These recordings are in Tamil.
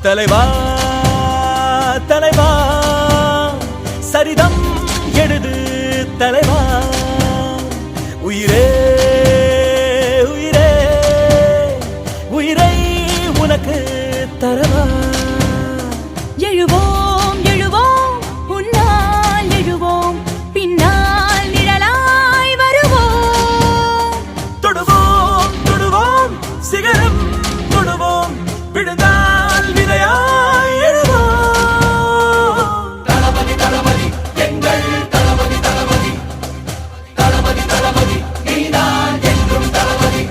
தலைவா தலைவா சரிதம் எழுது தலைவா உயிரே உயிரே உயிரை உனக்கு தரவா எழுவோம் எழுவோம் உன்னால் எழுவோம் பின்னால் நிழலாய் வருவோம் தொடுவோம் தொடுவோம் சிகரம் தொடுவோம் விழுந்தால் விதையாய் எழுவோம் தளபதி தளபதி எங்கள் தளபதி தளபதி தளபதி தளபதி நீதான் என்றும் தளபதி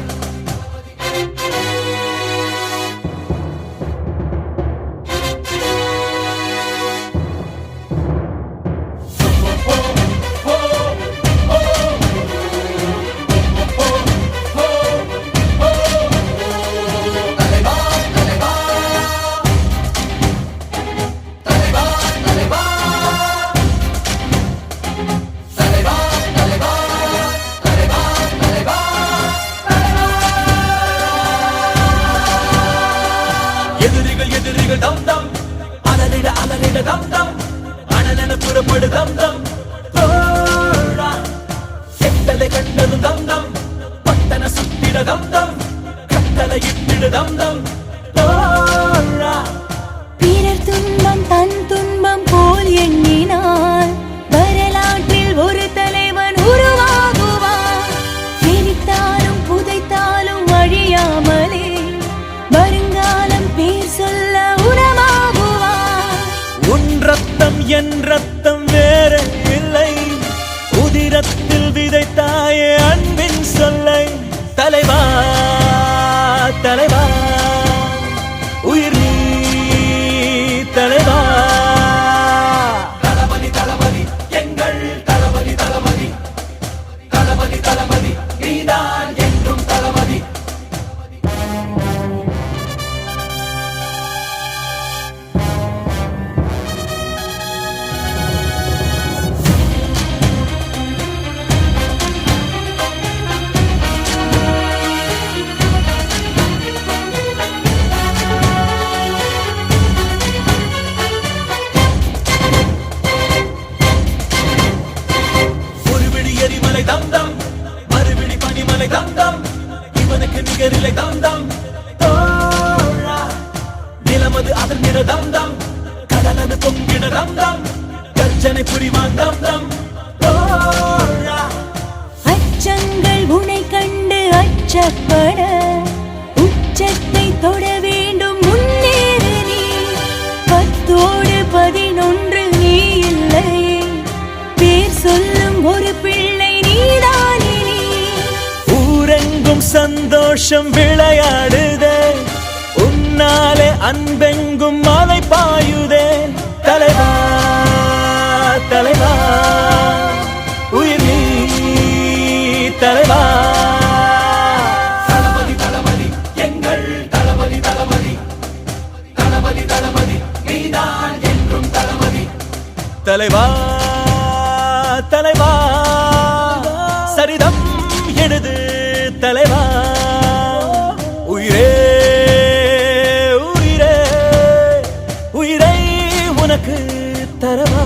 எதிரிகள் தம் தம் அலறிட அலறிட தம் தம் அனலென புறப்படு தம் தம் தோழா செட்டலை கண்டது தம் தம் பட்டன சுத்திட தம் தம் கட்டளை இட்டிட தம் தம் தோழா பிறர் துன்பம் தன் துன்பம் போல் எண்ணினார் வரலாற்றில் ஒரு தலைவன் உருவாகுவான் எரித்தாலும் புதைத்தாலும் அழியாமலே வருங்காலம் பேர் சொல்ல உணவாகுவான் உன் ரத்தம் என் ரத்தம் வேற இல்லை உதிரத்தில் விதைத்தாயே அன்பின் சொல்லை தலைவா தலைவா உயிர் நீ தலைவா தளபதி தளபதி எங்கள் தளபதி தளபதி தளபதி தளபதி நீதான் என்றும் தளபதி எரிமலை தம் தம் மறுபிடி பனிமலை தம் தம் இவனுக்கு நிகரிலை தம் தம் தோழா நிலமது அதர்ந்திட தம் தம் கடலது பொங்கிட தம் தம் கர்ஜனை புரிவான் தம் தம் தோழா அச்சங்கள் உனை கண்டு அச்சப்பட உச்சத்தை தொட வேண்டும் முன்னேறு நீ 10-11 நீ இல்லை பேர் சொல்லும் ஒரு பிள்ளை நீதானே நீ ஊரெங்கும் சந்தோஷம் விளையாடுதே உன்னாலே அன்பெங்கும் மலை பாயுதே தலைவா தலைவா உயிர் நீ தலைவா தளபதி தளபதி எங்கள் தளபதி தளபதி தளபதி தளபதி நீதான் என்றும் தளபதி தலைவா தலைவா சரிதம் எழுது தலைவா உயிரே உயிரே உயிரை உனக்கு தரவா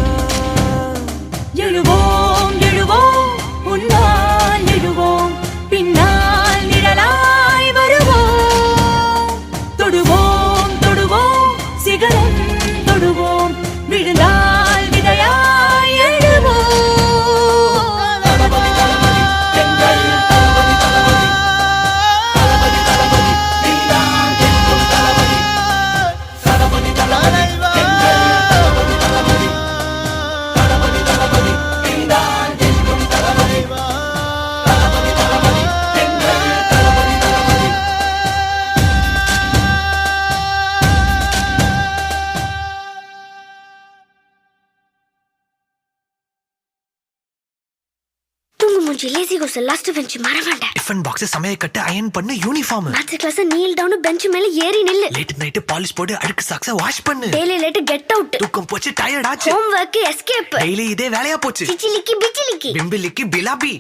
எழுவோம் எழுவோம் உன்னால் எழுவோம் பின்னால் நிழலாய் வருவோம் தொடுவோம் தொடுவோம் சிகரம் தொடுவோம் விழுந்தால் விதையாய் எழுவோம் தளபதி தளபதி எங்கள் தளபதி தளபதி தளபதி தளபதி நீதான் என்றும் தளபதி தளபதி தளபதி எங்கள் தளபதி தளபதி தளபதி தளபதி நீதான் என்றும் தளபதி தளபதி தளபதி எங்கள் தளபதி தளபதி தூங்கு மூஞ்சி லேசி கோஸ் லாஸ்ட் பெஞ்ச் மறவாண்டா டிஃபன் பாக்ஸ் சமைய கட்டு அயன் பண்ணு uniform maths class kneel down bench மேல ஏறி நில்லு லேட் நைட் பாலிஷ் போட்டு அழுக்கு சாக்ஸ வாஷ் பண்ணு டெய்லி லேட் கெட் அவுட் தூக்கம் போச்சு டயர்ட் ஆச்சு ஹோம் வர்க் எஸ்கேப் டெய்லி இதே வேலையா போச்சு சிச்சிலிக்கி பிச்சிலிக்கி பிம்பிலிக்கு பிலாபி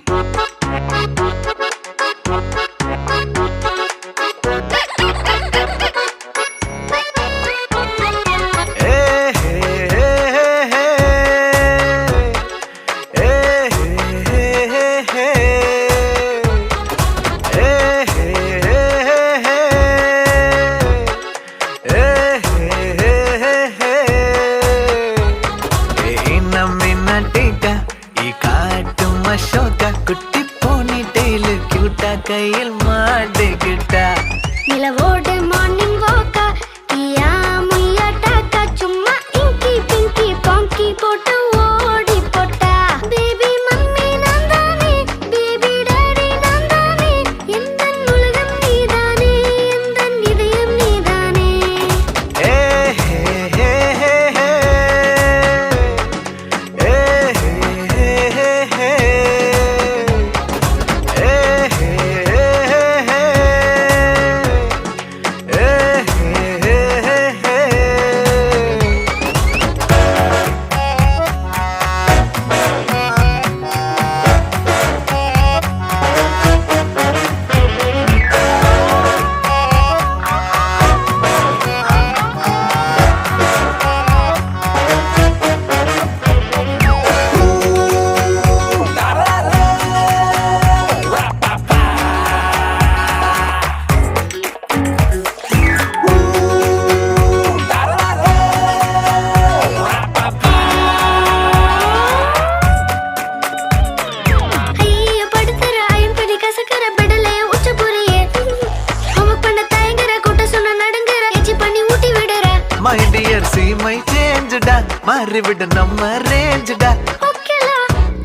மேயர் சீமை சேஞ்சுடா மாறிவிட நம்ம ரேஞ்சுடா ஓகேலா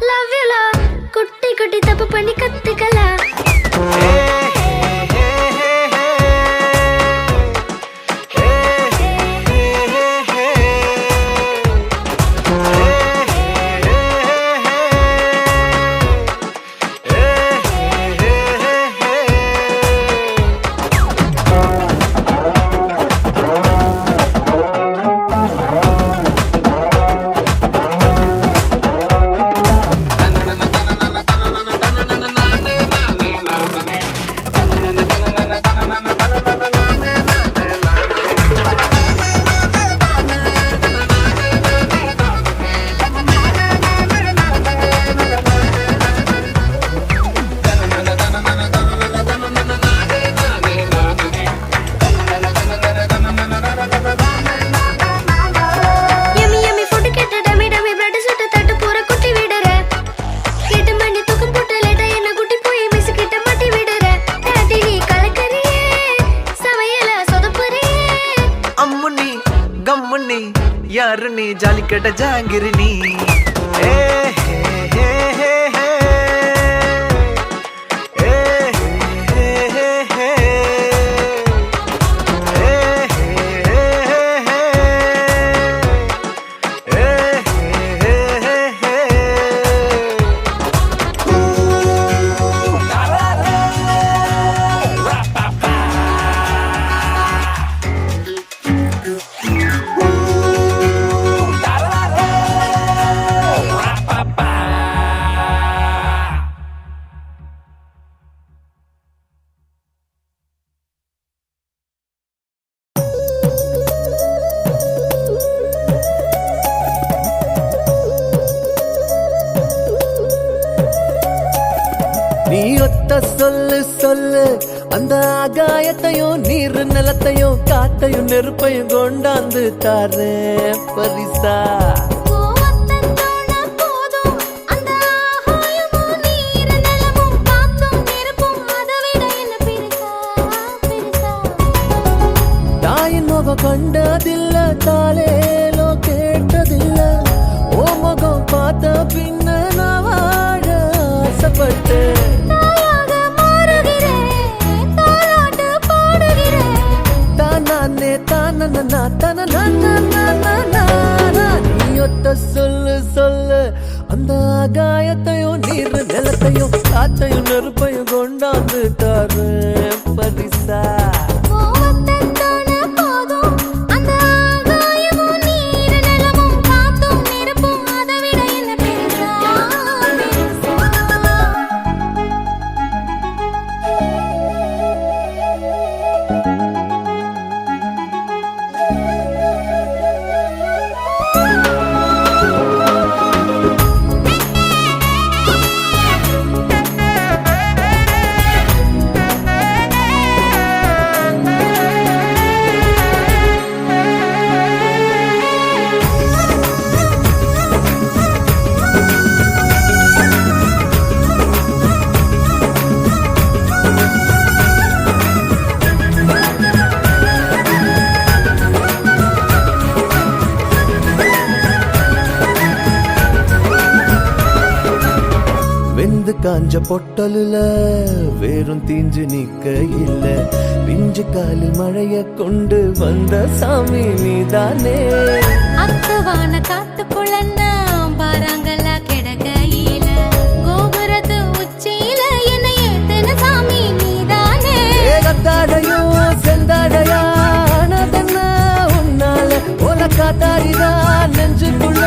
லவ் யூலா குட்டி குட்டி தப்பு பண்ணி கத்துக்கலாம் யாரு நீ ஜாலிக்கட்ட ஜாங்கிரி நீ நீ ஒத்த சொல்லு சொல்லு அந்த ஆகாயத்தையும் நீர் நிலத்தையும் காத்தையும் நெருப்பையும் கொண்டாந்து தாரேன் பரிசா தாயின் முகம் கண்டதில்ல தாலேலோ கேட்டதில்ல ஓ முகம் பார்த்த பின்ன நான் வாழ ஆசைப்பட்டேன் நீயொத்த சொல்லு சொல்லு அந்த ஆகாயத்தையும் நீர் நிலத்தையும் காத்தையும் நெருப்பையும் கொண்டாந்து தாரு பரிசா காஞ்ச பொட்டலுல வேறும் தீஞ்சு நிக்க இல்ல பிஞ்சு காலில் மழைய கொண்டு வந்த சாமி நீதானே அக்கவான காத்துக்குள்ள பாறாங்கல்ல கிடக்கையில கோபுரத்து உச்சியில என்ன ஏத்தன சாமி நீதானே ஏகத்தாடையோ செந்தாடையானதென்ன உன்னால உல காத்தாடிதான் நெஞ்சுக்குள்ள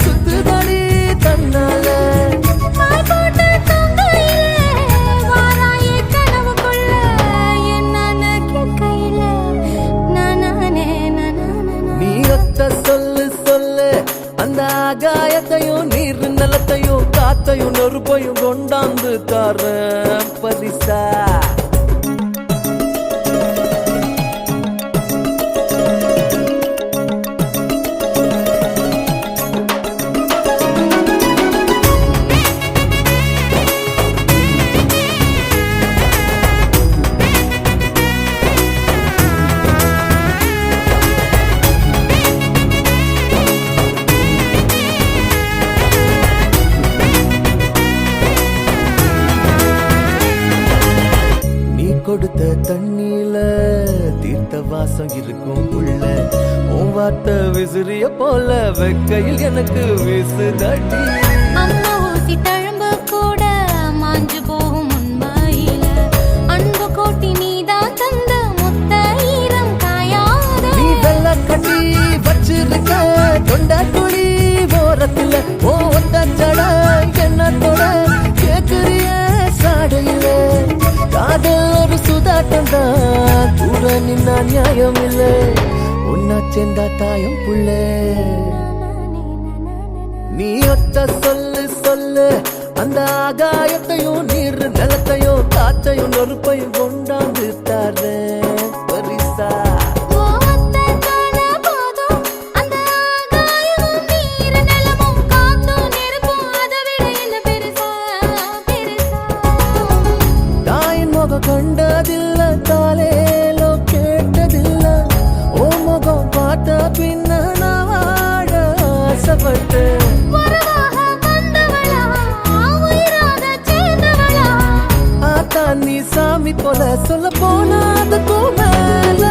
சுத்துதடி தன்னால சொல்லு சொல்லு அந்த ஆகாயத்தையும் நீர் நிலத்தையும் காத்தையும் நெருப்பையும் கொண்டாந்து தார பரிசா வார்த்தை விசிறிய போல வெக்கையில் எனக்கு வீசுதடி. அம்மா ஊசி தழும்பு கூட மாஞ்சு போகும் உண்மையில அன்பு கோட்டி நீதான் தந்த முத்த ஈரம் காயாத. நீ வெள்ள கட்டி வச்சிருக்க தொண்ட குழி ஓரத்துல ஓட்டச்சட என்னத்தோட கேக்குறிய சாடையில காதல் ஒரு சுதாட்டம் தான் கூட நின்னா நியாயம் இல்ல ஒன்னா சேர்ந்தா தாயம் புள்ள. நீ ஒத்த சொல்லு சொல்லு அந்த ஆகாயத்தையும் நீர் நிலத்தையும் காத்தையும் நெருப்பையும் கொண்டாந்து தர பரிசா. கண்டதில்ல தாலேலோ கேட்டதில்ல ஓ முகம் பார்த்த பின்ன நான் வாழ ஆசைப்பட்டேன். நீ சாமி போல சொல்ல போனதுக்கும் மேல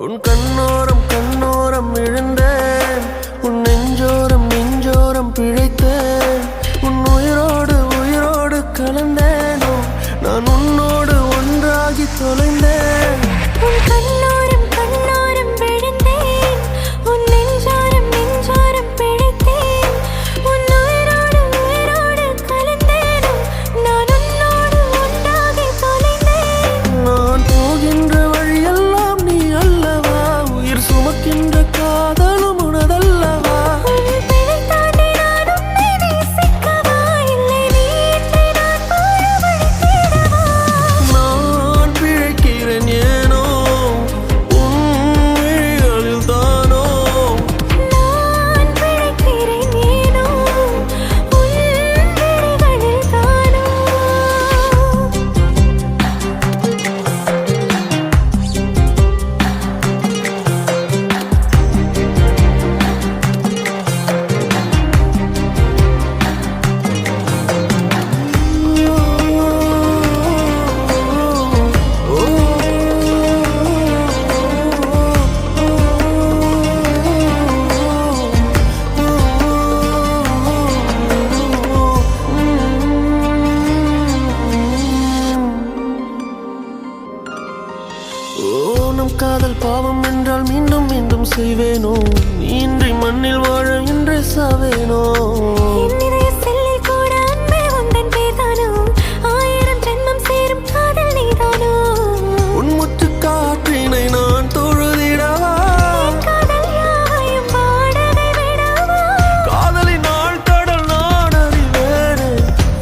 உன் கண்ணோரம் கண்ணோரம் விழுந்தேன் உன் நெஞ்சோரம் நெஞ்சோரம் பிழைத்தேன் உன் உயிரோடு உயிரோடு கலந்தேனோ நான் உன்னோடு ஒன்றாகி தொலைந்தேன். உன் கண்ணோரம் கண்ணோரம் விழுந்தேன் உன் நெஞ்சோரம் நெஞ்சோரம் பிழைத்தேன் உன் உயிரோடு உயிரோடு கலந்தேனோ நான் உன்னோடு ஒன்றாகி தொலைந்தேன். நான் போகின்ற வழியெல்லாம் நீ அல்லவா உயிர் சுமக்கின்ற காதலும் உனதல்லவா. உன் பிழை தாண்டி நான் உன்னை நேசிக்கவா இல்லை நீ என்னை நான் போற வழி தேடவா. நான் பிழைக்கிறேன் ஏனோ உன் விழிகளில் தானோ. நான் பிழைக்கிறேன் ஏனோ உன் விழிகளில் தானோ. நம் காதல் பாவம் என்றால் மீண்டும் மீண்டும் செய்வேனோ நீ இன்றி மண்ணில் வாழ இன்றே சாவேனோ. என் இதய செல்லில் கூட அன்பே உந்தன் பேர்தானோ ஆயிரம் ஜென்மம் சேரும் காதல் நீதானோ. உன் முத்து காற்றினை நான் தொழுதிடவா காதல் யாவையும் வாடகை விடவா. காதலின் நாள் கடல் நான் அறிவேனே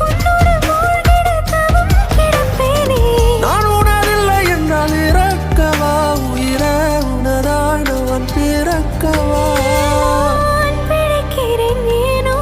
உன்னோடு மூழ்கிட தவம் கிடப்பேனே. நான் உணரில்லை என்றால் இறக்கவா உயிரே உனதாய் நான் பிறக்கவா. நான் பிழைக்கிறேன் ஏனோ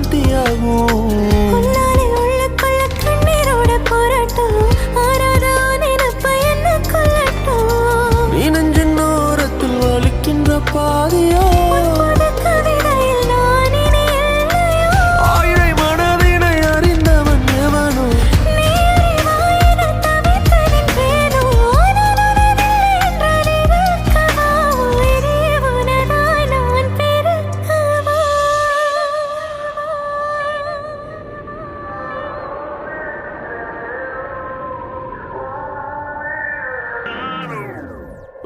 சாந்தியாகும். உன்னாலே உள்ளுக்குள்ள கண்ணீரோட போராட்டம் ஆறாத நினைப்ப என்ன கொல்லட்டும். நீ நெஞ்சின் ஓரத்தில் வலிக்கின்ற பாதியா புது கவிதையில் நான் இனி இல்லையோ. ஆயிரை மனதினை அறிந்தவன் எவனோ நீ அறிவாய் என தவித்து நின்றேனோ. நான் உனதில்லை என்றால் இருக்கவா? உயிரே உனதாய் நான் பெருக்கவா?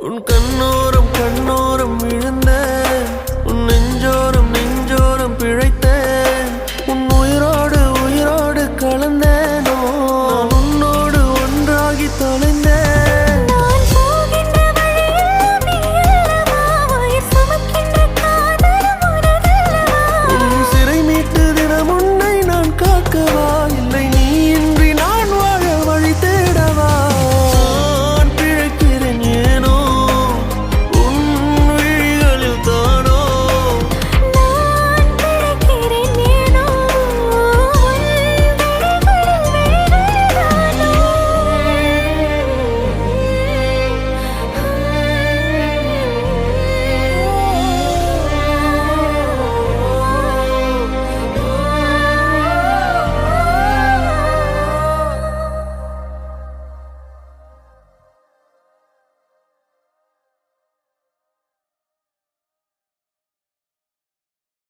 உன் கண்ணோ